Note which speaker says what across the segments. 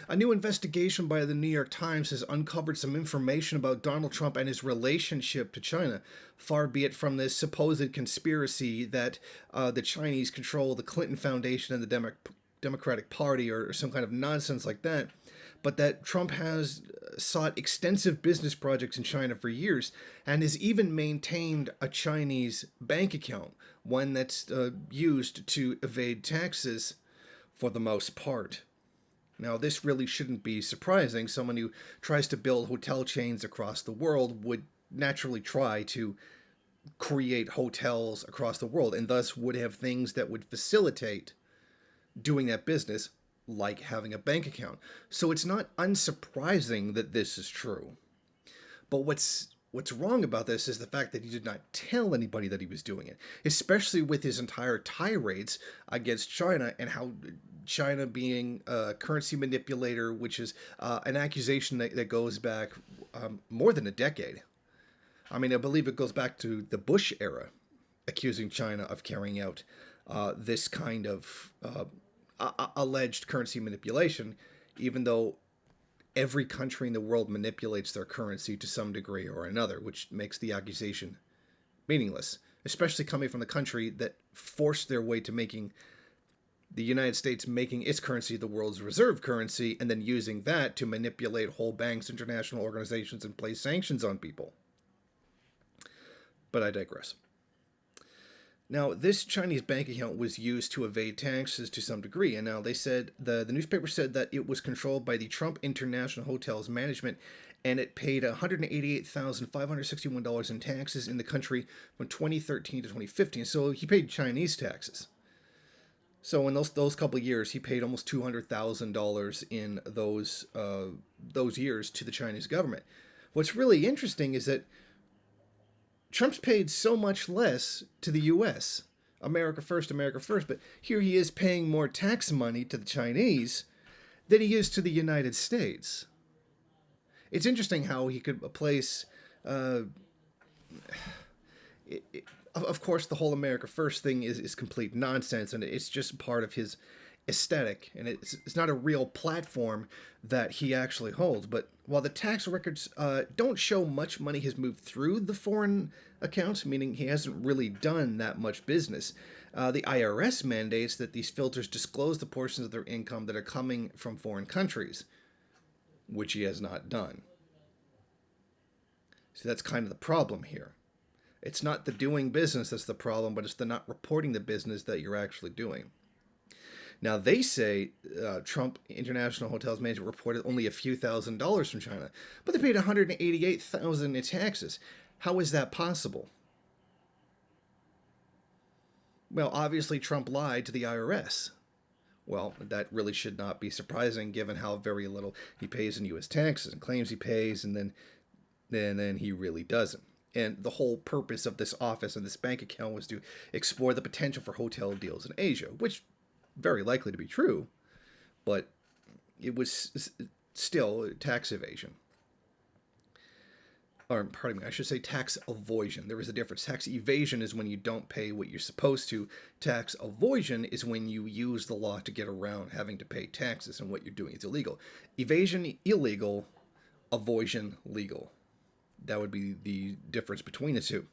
Speaker 1: A new investigation by the New York Times has uncovered some information about Donald Trump and his relationship to China. Far be it from this supposed conspiracy that the Chinese control the Clinton Foundation and the Democratic Party or some kind of nonsense like that, but that Trump has sought extensive business projects in China for years and has even maintained a Chinese bank account, one that's used to evade taxes for the most part. Now, this really shouldn't be surprising. Someone who tries to build hotel chains across the world would naturally try to create hotels across the world and thus would have things that would facilitate doing that business, like having a bank account. So it's not unsurprising that this is true. But what's wrong about this is the fact that he did not tell anybody that he was doing it, especially with his entire tirades against China and how China being a currency manipulator, which is an accusation that goes back more than a decade. I mean, I believe it goes back to the Bush era, accusing China of carrying out this kind of alleged currency manipulation, even though every country in the world manipulates their currency to some degree or another, which makes the accusation meaningless, especially coming from the country that forced their way to making the United States making its currency the world's reserve currency and then using that to manipulate whole banks, international organizations, and place sanctions on people. But I digress. Now, this Chinese bank account was used to evade taxes to some degree, and now they said, the newspaper said that it was controlled by the Trump International Hotels Management, and it paid $188,561 in taxes in the country from 2013 to 2015. So he paid Chinese taxes. So in those couple of years, he paid almost $200,000 in those years to the Chinese government. What's really interesting is that Trump's paid so much less to the U.S. America first, but here he is paying more tax money to the Chinese than he is to the United States. It's interesting how he could place... Of course, the whole America First thing is complete nonsense, and it's just part of his aesthetic, and it's not a real platform that he actually holds. But while the tax records don't show much money has moved through the foreign accounts, meaning he hasn't really done that much business, the IRS mandates that these filters disclose the portions of their income that are coming from foreign countries, which he has not done. So that's kind of the problem here. It's not the doing business that's the problem, but it's the not reporting the business that you're actually doing. Now, they say Trump International Hotels Management reported only a few $1,000s from China, but they paid $188,000 in taxes. How is that possible? Well, obviously Trump lied to the IRS. Well, that really should not be surprising given how very little he pays in U.S. taxes and claims he pays, and then he really doesn't. And the whole purpose of this office and this bank account was to explore the potential for hotel deals in Asia, which very likely to be true, but it was still tax evasion. Or, pardon me, I should say tax avoidance. There is a difference. Tax evasion is when you don't pay what you're supposed to. Tax avoidance is when you use the law to get around having to pay taxes, and what you're doing is illegal. Evasion, illegal. Avoidance, legal. That would be the difference between the two.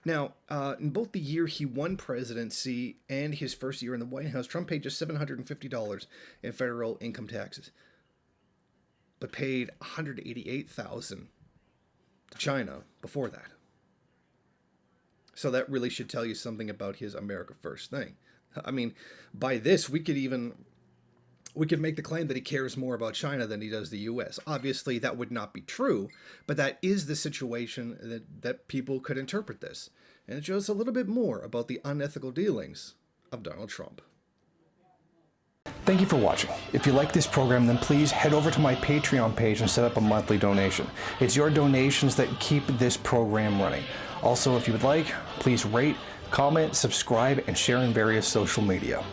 Speaker 1: Now, in both the year he won presidency and his first year in the White House, Trump paid just $750 in federal income taxes, but paid $188,000 to China before that. So that really should tell you something about his America First thing. I mean, by this, we could make the claim that he cares more about China than he does the U.S. Obviously, that would not be true, but that is the situation that people could interpret this. And it shows a little bit more about the unethical dealings of Donald Trump.
Speaker 2: Thank you for watching. If you like this program, then please head over to my Patreon page and set up a monthly donation. It's your donations that keep this program running. Also, if you would like, please rate, comment, subscribe, and share in various social media.